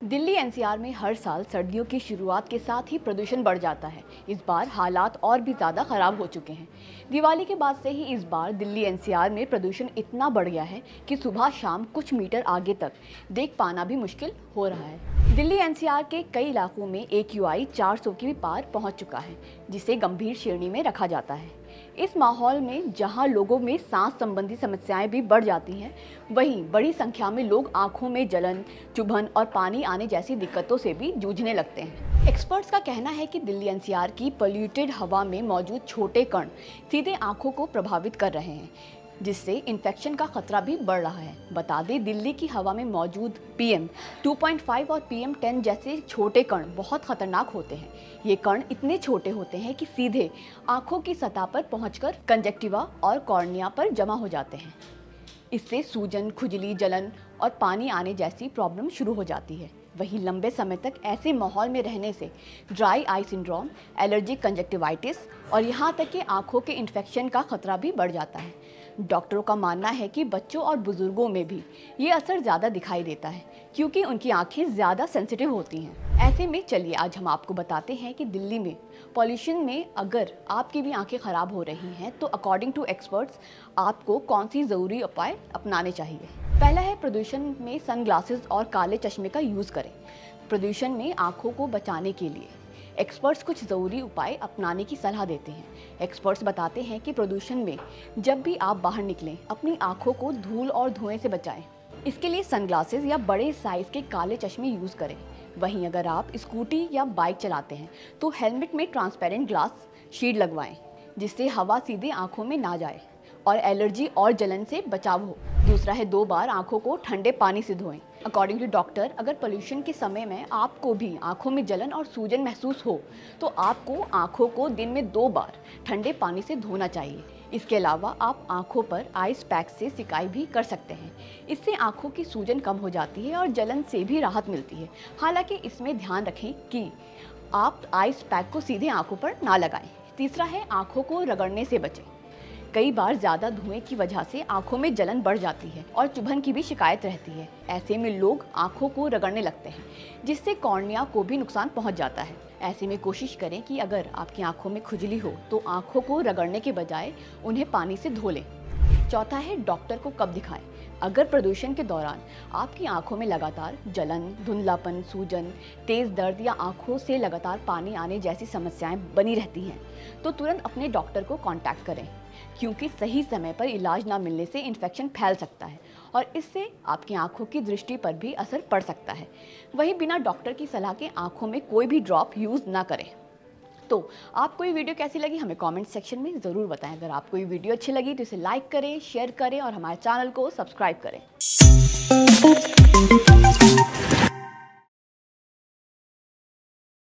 Delhi NCR में हर साल सर्दियों की शुरुआत के साथ ही प्रदूषण बढ़ जाता है। इस बार हालात और भी ज़्यादा ख़राब हो चुके हैं। दिवाली के बाद से ही इस बार दिल्ली एनसीआर में प्रदूषण इतना बढ़ गया है कि सुबह शाम कुछ मीटर आगे तक देख पाना भी मुश्किल हो रहा है। दिल्ली एनसीआर के कई इलाकों में AQI 400 की भी पार पहुंच चुका है, जिसे गंभीर श्रेणी में रखा जाता है। इस माहौल में जहां लोगों में सांस संबंधी समस्याएं भी बढ़ जाती हैं, वहीं बड़ी संख्या में लोग आंखों में जलन, चुभन और पानी आने जैसी दिक्कतों से भी जूझने लगते हैं। एक्सपर्ट्स का कहना है कि दिल्ली एनसीआर की पोल्यूटेड हवा में मौजूद छोटे कण सीधे आंखों को प्रभावित कर रहे हैं, जिससे इन्फेक्शन का खतरा भी बढ़ रहा है। बता दें, दिल्ली की हवा में मौजूद PM 2.5 और PM 10 जैसे छोटे कण बहुत खतरनाक होते हैं। ये कण इतने छोटे होते हैं कि सीधे आंखों की सतह पर पहुंचकर कंजक्टिवा और कॉर्निया पर जमा हो जाते हैं। इससे सूजन, खुजली, जलन और पानी आने जैसी प्रॉब्लम शुरू हो जाती है। वहीं लंबे समय तक ऐसे माहौल में रहने से dry eye syndrome, allergic conjunctivitis और यहाँ तक कि आंखों के इन्फेक्शन का खतरा भी बढ़ जाता है। डॉक्टरों का मानना है कि बच्चों और बुजुर्गों में भी ये असर ज़्यादा दिखाई देता है, क्योंकि उनकी आंखें ज़्यादा सेंसिटिव होती हैं। ऐसे में चलिए आज हम आपको बताते हैं कि दिल्ली में पॉल्यूशन में अगर आपकी भी आंखें ख़राब हो रही हैं तो अकॉर्डिंग टू एक्सपर्ट्स आपको कौन सी ज़रूरी उपाय अपनाने चाहिए। पहला है, प्रदूषण में सनग्लासेस और काले चश्मे का यूज़ करें। प्रदूषण में आंखों को बचाने के लिए एक्सपर्ट्स कुछ ज़रूरी उपाय अपनाने की सलाह देते हैं। एक्सपर्ट्स बताते हैं कि प्रदूषण में जब भी आप बाहर निकलें, अपनी आंखों को धूल और धुएं से बचाएं। इसके लिए सनग्लासेस या बड़े साइज़ के काले चश्मे यूज़ करें। वहीं अगर आप स्कूटी या बाइक चलाते हैं तो हेलमेट में ट्रांसपेरेंट ग्लास शीट लगवाएं, जिससे हवा सीधे आंखों में ना जाए और एलर्जी और जलन से बचाव हो। दूसरा है, 2 बार आंखों को ठंडे पानी से धोएं। अकॉर्डिंग टू डॉक्टर, अगर पोल्यूशन के समय में आपको भी आंखों में जलन और सूजन महसूस हो तो आपको आंखों को दिन में 2 बार ठंडे पानी से धोना चाहिए। इसके अलावा आप आंखों पर आइस पैक से सिकाई भी कर सकते हैं। इससे आंखों की सूजन कम हो जाती है और जलन से भी राहत मिलती है। हालांकि इसमें ध्यान रखें कि आप आइस पैक को सीधे आंखों पर ना लगाएं। तीसरा है, आंखों को रगड़ने से बचें। कई बार ज़्यादा धुएं की वजह से आंखों में जलन बढ़ जाती है और चुभन की भी शिकायत रहती है। ऐसे में लोग आंखों को रगड़ने लगते हैं, जिससे कॉर्निया को भी नुकसान पहुंच जाता है। ऐसे में कोशिश करें कि अगर आपकी आंखों में खुजली हो तो आंखों को रगड़ने के बजाय उन्हें पानी से धो लें। चौथा है, डॉक्टर को कब दिखाएं। अगर प्रदूषण के दौरान आपकी आंखों में लगातार जलन, धुंधलापन, सूजन, तेज़ दर्द या आंखों से लगातार पानी आने जैसी समस्याएं बनी रहती हैं तो तुरंत अपने डॉक्टर को कांटेक्ट करें, क्योंकि सही समय पर इलाज ना मिलने से इन्फेक्शन फैल सकता है और इससे आपकी आंखों की दृष्टि पर भी असर पड़ सकता है। वहीं बिना डॉक्टर की सलाह के आंखों में कोई भी ड्रॉप यूज़ ना करें। तो आपको ये वीडियो कैसी लगी हमें कमेंट सेक्शन में ज़रूर बताएं। अगर आपको ये वीडियो अच्छी लगी तो इसे लाइक करें, शेयर करें और हमारे चैनल को सब्सक्राइब करें।